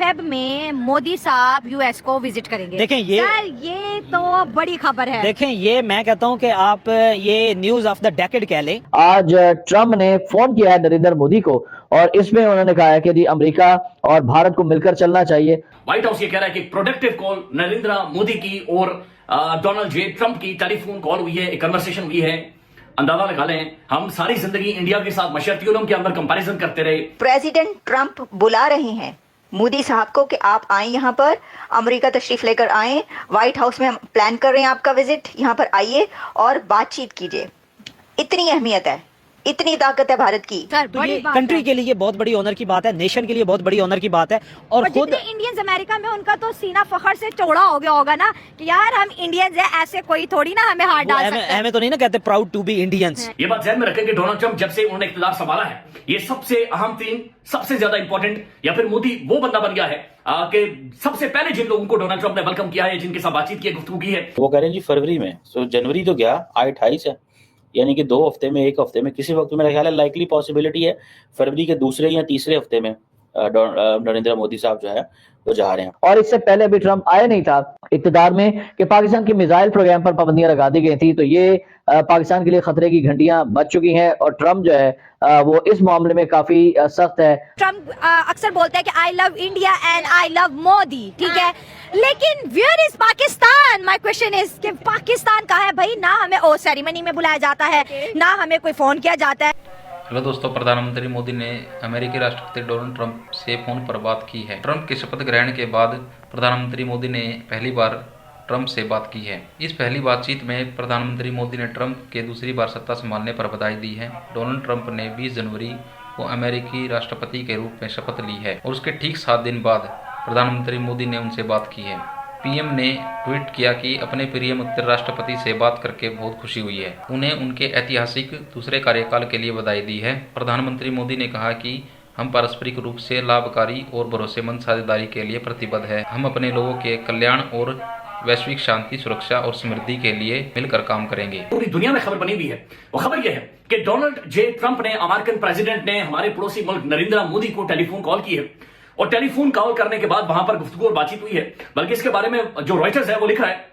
Feb में मोदी साहब US को विजिट करेंगे। देखें ये तो बड़ी खबर है। देखें ये मैं कहता हूं कि आप ये न्यूज ऑफ द डेकेड कह लें। आज ट्रम्प ने फोन किया है नरेंद्र मोदी को और इसमें उन्होंने कहा है कि जी अमेरिका और भारत को मिलकर चलना चाहिए। व्हाइट हाउस ये कह रहा है कि प्रोडक्टिव कॉल नरेंद्र मोदी की और डोनाल्ड जे ट्रम्प की टेलीफोन कॉल हुई है, एक कन्वर्सेशन हुई है। अंदाजा लगा लें, हम सारी जिंदगी इंडिया के साथ मशर्तियों के अंदर कंपैरिजन करते रहे। प्रेसिडेंट ट्रम्प बुला रहे हैं मोदी साहब को कि आप आए यहाँ पर, अमेरिका तशरीफ लेकर आए, व्हाइट हाउस में हम प्लान कर रहे हैं आपका विजिट, यहाँ पर आइए और बातचीत कीजिए। इतनी अहमियत है, इतनी ताकत है भारत की। सर, तो बड़ी ये बात कंट्री है। के लिए ये बहुत बड़ी ऑनर की बात है, नेशन के लिए बहुत बड़ी ऑनर की बात है। और खुद जितने इंडियंस अमेरिका में, उनका तो सीना फखर से चौड़ा हो गया होगा ना कि यार हम इंडियंस है, ऐसे कोई थोड़ी ना हमें हाथ डाल सकता है। हमें तो नहीं ना कहते प्राउड टू बी इंडियंस। ये बात ध्यान में रखें कि डोनाल्ड ट्रम्प जब से उन्होंने इख्तियार संभाला है, ये सबसे अहम तीन, सबसे ज्यादा इंपॉर्टेंट, या फिर मोदी वो बंदा बन गया है कि सबसे पहले जिन लोगों को डोनाल्ड ट्रम्प ने वेलकम किया है, जिनके साथ बातचीत की, गुफ्तगू की है। वो कह रहे हैं जी फरवरी में, सो जनवरी तो गया, 28 है, यानी कि 2 हफ्ते में, 1 हफ्ते में, किसी वक्त मेरा ख्याल है लाइकली पॉसिबिलिटी है फरवरी के दूसरे या तीसरे हफ्ते में नरेंद्र मोदी साहब जो है वो जा रहे हैं। और इससे पहले भी ट्रम्प आया नहीं था इक़्तिदार में कि पाकिस्तान के मिसाइल प्रोग्राम पर पाबंदियां लगा दी गई थी, तो ये पाकिस्तान के लिए खतरे की घंटियां बज चुकी हैं और ट्रम्प जो है वो इस मामले में काफी सख्त है। ट्रम्प अक्सर बोलता है कि I love India and I love Modi, ठीक है, लेकिन where is Pakistan? My question is कि पाकिस्तान कहाँ है भाई? ना हमें ओ सेरेमनी में बुलाया जाता है, ना हमें कोई फोन किया जाता है। हेलो दोस्तों, प्रधानमंत्री मोदी ने अमेरिकी राष्ट्रपति डोनाल्ड ट्रंप से फोन पर बात की है। ट्रंप के शपथ ग्रहण के बाद प्रधानमंत्री मोदी ने पहली बार ट्रंप से बात की है। इस पहली बातचीत में प्रधानमंत्री मोदी ने ट्रंप के दूसरी बार सत्ता संभालने पर बधाई दी है। डोनाल्ड ट्रंप ने 20 जनवरी को अमेरिकी राष्ट्रपति के रूप में शपथ ली है और उसके ठीक 7 दिन बाद प्रधानमंत्री मोदी ने उनसे बात की है। पीएम ने ट्वीट किया कि अपने प्रिय मित्र राष्ट्रपति से बात करके बहुत खुशी हुई है। उन्हें उनके ऐतिहासिक दूसरे कार्यकाल के लिए बधाई दी है। प्रधानमंत्री मोदी ने कहा कि हम पारस्परिक रूप से लाभकारी और भरोसेमंद साझेदारी के लिए प्रतिबद्ध हैं। हम अपने लोगों के कल्याण और वैश्विक शांति, सुरक्षा और समृद्धि के लिए मिलकर काम करेंगे। पूरी दुनिया में खबर बनी हुई है। वो खबर यह है कि डोनाल्ड जे ट्रंप ने, अमेरिकन प्रेसिडेंट ने, हमारे पड़ोसी मुल्क नरेंद्र मोदी को टेलीफोन कॉल की है और टेलीफोन कॉल करने के बाद वहां पर गुफ्तगू और बातचीत हुई है। बल्कि इसके बारे में जो रॉयटर्स है वो लिख रहा है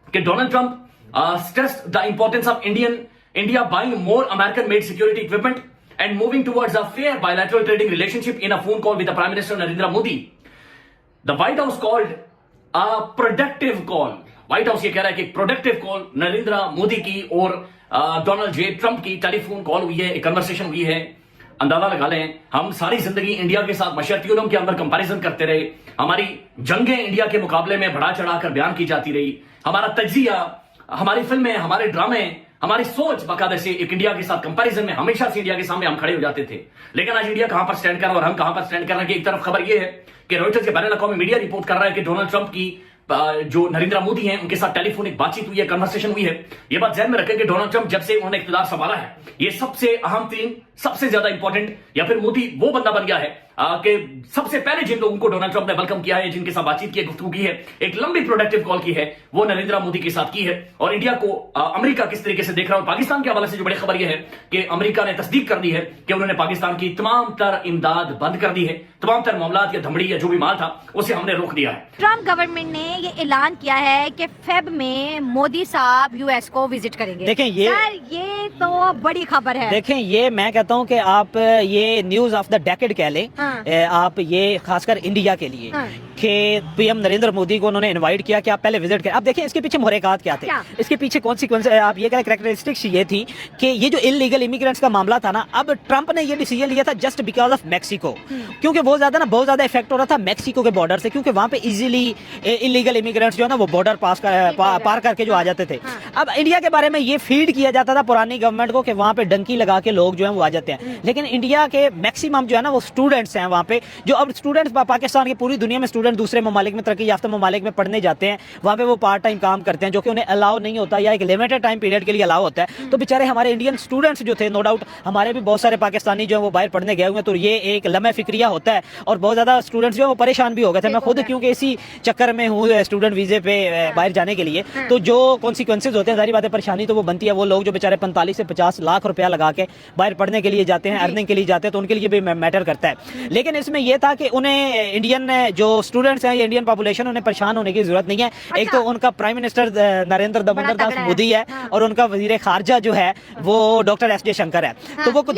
कि Donald Trump stressed the importance of India buying more American made security equipment and moving towards a fair bilateral trading relationship in a phone call with the prime minister Narendra Modi. The white house called a productive call. White house ये कह रहा है कि productive call Narendra Modi की और Donald J Trump की telephone call हुई है, एक कन्वर्सेशन हुई है। अंदाजा लगा लें, हम सारी जिंदगी इंडिया के साथ मशर्तियों के अंदर कंपैरिजन करते रहे। हमारी जंगें इंडिया के मुकाबले में बढ़ा चढ़ाकर बयान की जाती रही। हमारा तज्जिया, हमारी फिल्में, हमारे ड्रामे, हमारी सोच बाकायदे से एक इंडिया के साथ कंपैरिजन में हमेशा से इंडिया के सामने हम खड़े हो जाते थे। लेकिन आज इंडिया कहां पर स्टैंड कर रहा है और हम कहां पर स्टैंड कर रहे हैं कि एक तरफ खबर यह है कि रॉयटर्स के बैनुल अक़वामी मीडिया रिपोर्ट कर रहा है कि डोनाल्ड ट्रंप की जो नरेंद्र मोदी हैं उनके साथ टेलीफोनिक बातचीत हुई है, कन्वर्सेशन हुई है। ये बात ध्यान में रखें कि डोनाल्ड ट्रंप जब से उन्होंने इख्तियार संभाला है, ये सबसे अहम तीन, सबसे ज्यादा इंपॉर्टेंट, या फिर मोदी वो बंदा बन गया है कि सबसे पहले जिन लोगों को डोनाल्ड ट्रंप ने वेलकम किया है, जिनके साथ बातचीत की है, गुफ्तगू की है, एक लंबी प्रोडक्टिव कॉल की है, वो नरेंद्र मोदी के साथ की है। और इंडिया को अमेरिका किस तरीके से देख रहा है। और पाकिस्तान के हवाले से जो बड़ी खबर यह है कि अमेरिका ने तस्दीक कर दी है कि उन्होंने पाकिस्तान की तमाम तर इमदाद बंद कर दी है। तमाम तर मामलात या धमड़ी या जो भी माल था उसे हमने रोक दिया है। ट्रम्प गवर्नमेंट ने ये ऐलान किया है कि फेब में मोदी साहब यूएस को विजिट करेंगे। देखें ये तो बड़ी खबर है। देखें ये मैं कहता हूं कि आप ये न्यूज ऑफ द डेकेड कह लें। आप ये खासकर इंडिया के लिए कि पीएम नरेंद्र मोदी को उन्होंने इनवाइट किया कि आप पहले विजिट करें। आप देखें इसके पीछे मुहर्रिकात क्या थे, इसके पीछे कॉन्सिक्वेंस, आप ये कहें कैरेक्टरिस्टिक्स ये थी कि ये जो इलीगल इमिग्रेंट्स का मामला था ना, अब ट्रंप ने ये डिसीजन लिया था जस्ट बिकॉज ऑफ मैक्सिको, क्योंकि बहुत ज्यादा इफेक्ट हो रहा था मैक्सिको के बॉर्डर से, क्योंकि वहां पे इजीली इलीगल इमिग्रेंट्स जो है ना वो बॉर्डर पार करके जो आ जाते थे। अब इंडिया के बारे में ये फीड किया जाता था पुरानी गवर्नमेंट को कि वहां पे डंकी लगा के लोग जो है वो आ जाते हैं। लेकिन इंडिया के मैक्सिमम जो है ना वो स्टूडेंट्स हैं वहां पे, जो अब स्टूडेंट्स पाकिस्तान के पूरी दुनिया में स्टूडेंट दूसरे ममालिक में, तरक्की याफ्ता ममालिक में पढ़ने जाते हैं, वहां पे वो पार्ट टाइम काम करते हैं जो कि उन्हें अलाउ नहीं होता या एक लिमिटेड टाइम पीरियड के लिए अलाउ होता है। तो बेचारे हमारे इंडियन स्टूडेंट्स जो थे, नो डाउट हमारे भी बहुत सारे पाकिस्तानी जो है वो बाहर पढ़ने गए हुए हैं, तो ये एक लम्हे फिक्रिया होता है और बहुत ज्यादा स्टूडेंट्स जो है वो परेशान भी हो गए थे। मैं खुद क्योंकि इसी चक्कर में हूँ स्टूडेंट वीजे पे बाहर जाने के लिए, तो जो कॉन्सिक्वेंसेज होते हैं, सारी बातें परेशानी तो वो बनती है। वो लोग जो बेचारे 45 से 50 लाख रुपया लगा के बाहर पढ़ने के लिए जाते हैं, अर्निंग के लिए जाते हैं, तो उनके लिए भी मैटर करता है। लेकिन इसमें यह था कि उन्हें इंडियन जो स्टूडेंट्स हैं, इंडियन पॉपुलेशन, उन्हें परेशान होने की जरूरत नहीं है। एक तो उनका प्राइम मिनिस्टर नरेंद्र दामोदर दास मोदी है और उनका वजीर खारजा जो है वो डॉक्टर एस जयशंकर है। तो वो कुछ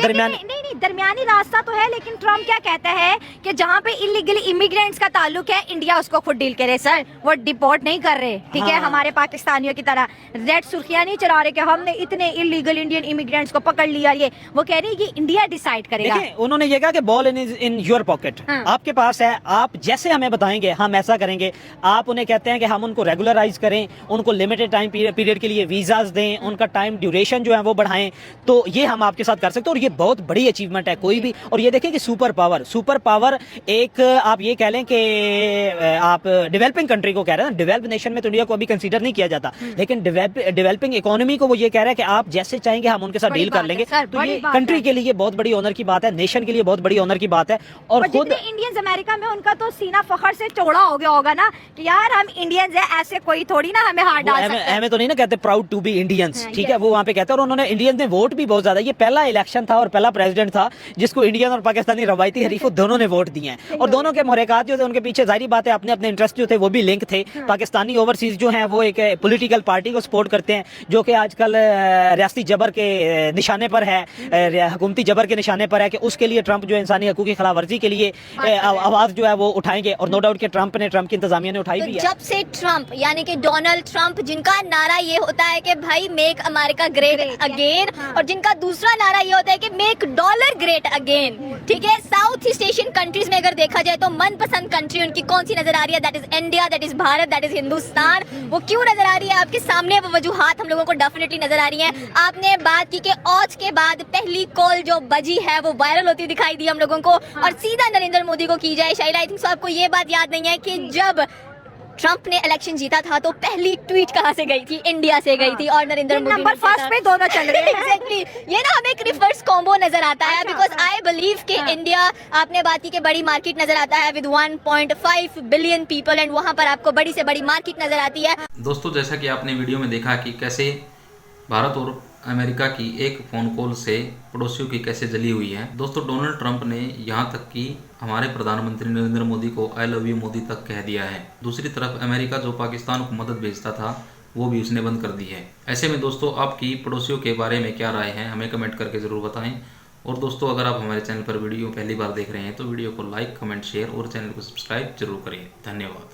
दरमियानी रास्ता तो है, लेकिन ट्रम्प क्या कहता है कि जहाँ पे इलीगल इमिग्रेंट्स का ताल्लुक है, इंडिया उसको खुद डील करे। सर वो डिपोर्ट नहीं कर रहे, ठीक है, हमारे पाकिस्तानियों की तरह रेड सुर्खियां नहीं चढ़ा रहे कि हमने इतने इलीगल इंडियन इमिग्रेंट्स को पकड़ लिया। ये वो कह रही है कि इंडिया डिसाइड करेगा। उन्होंने ये कहा कि बॉल इन योर पॉकेट, आपके पास है, आप जैसे हमें बताएंगे हम ऐसा करेंगे। आप उन्हें कहते हैं कि हम उनको रेगुलराइज करें, उनको लिमिटेड टाइम पीरियड के लिए वीजाज दें, उनका टाइम ड्यूरेशन जो है वो बढ़ाएं, तो ये हम आपके साथ कर सकते हैं। और ये बहुत बड़ी अचीवमेंट है कोई भी। और ये देखें कि सुपर पावर एक आप ये कह लें कि आप डेवलपिंग कंट्री को कह रहे हैं ना, डेवलप्ड नेशन में तो इंडिया को अभी कंसीडर नहीं किया जाता, लेकिन डेवलपिंग इकोनॉमी को वो ये कह रहा है कि आप जैसे चाहेंगे हम उनके साथ डील कर लेंगे। तो ये कंट्री के लिए बहुत बड़ी ऑनर की बात है, नेशन के लिए बहुत बड़ी ऑनर की बात है। और खुद इंडियंस अमेरिका में उनका तो सीना फखर से चौड़ा हो गया होगा ना कि यार हम इंडियंस हैं, ऐसे कोई थोड़ी ना हमें हाथ डाल सकते हैं। हमें तो नहीं ना कहते प्राउड टू बी इंडियंस, ठीक है, वो वहां पे कहते हैं। और उन्होंने इंडियंस ने वोट भी बहुत ज्यादा, ये पहला इलेक्शन था और पहला प्रेसिडेंट था जिसको इंडियन और पाकिस्तानी रवायती हरीफों दोनों ने वोट दिए हैं। और दोनों के मुहरकात जो थे उनके पीछे जाहिर बात है अपने अपने इंटरेस्ट जो थे वो भी लिंक थे। पाकिस्तानी ओवरसीज जो हैं वो एक पॉलिटिकल पार्टी को सपोर्ट करते हैं जो कि आजकल रियासती जबर के निशाने पर है, हुकूमती जबर के निशाने पर है, कि उसके लिए ट्रंप जो इंसानी हकूक की खिलाफवर्जी के लिए आवाज जो है वो उठाएंगे। और नो डाउट कि ट्रंप की इंतजामिया ने उठाई भी है। जब से ट्रंप यानी कि डोनाल्ड ट्रंप, जिनका नारा ये होता है कि भाई मेक अमेरिका ग्रेट अगेन, और जिनका दूसरा नारा ये होता है कि मेक डॉलर ग्रेट अगेन, ठीक है। साउथ ईस्ट एशियन कंट्रीज में अगर देखा जाए तो मनपसंद कंट्री उनकी कौन सी नजर आ रही है? That is India, that is Bharat, that is Hindustan. वो क्यों नजर आ रही है? आपके सामने वो वजूहात हम लोगों को डेफिनेटली नजर आ रही है। आपने बात की कि औज के बाद पहली कॉल जो बजी है वो वायरल होती दिखाई दी हम लोगों को, और सीधा नरेंद्र मोदी को की जाए। शायद आई थिंक सो आपको ये बात याद नहीं है कि जब ट्रंप ने इलेक्शन जीता था तो पहली ट्वीट कहां से गई थी? इंडिया से गई थी, और नरेंद्र मोदी नंबर फर्स्ट पे दोनों चल रहे हैं। एग्जैक्टली ये ना हमें एक रिवर्स कॉम्बो नजर आता है, बिकॉज आई बिलीव कि इंडिया, आपने बात की कि बड़ी मार्केट नजर आता है विद 1.5 बिलियन पीपल, एंड वहां पर आपको बड़ी से बड़ी मार्केट नजर आती है। दोस्तों, जैसा कि आपने वीडियो में देखा कि कैसे भारत और अमेरिका की एक फ़ोन कॉल से पड़ोसियों की कैसे जली हुई है। दोस्तों, डोनाल्ड ट्रंप ने यहाँ तक कि हमारे प्रधानमंत्री नरेंद्र मोदी को आई लव यू मोदी तक कह दिया है। दूसरी तरफ अमेरिका जो पाकिस्तान को मदद भेजता था वो भी उसने बंद कर दी है। ऐसे में दोस्तों, आपकी पड़ोसियों के बारे में क्या राय है हमें कमेंट करके ज़रूर बताएं। और दोस्तों, अगर आप हमारे चैनल पर वीडियो पहली बार देख रहे हैं तो वीडियो को लाइक, कमेंट, शेयर और चैनल को सब्सक्राइब जरूर करें। धन्यवाद।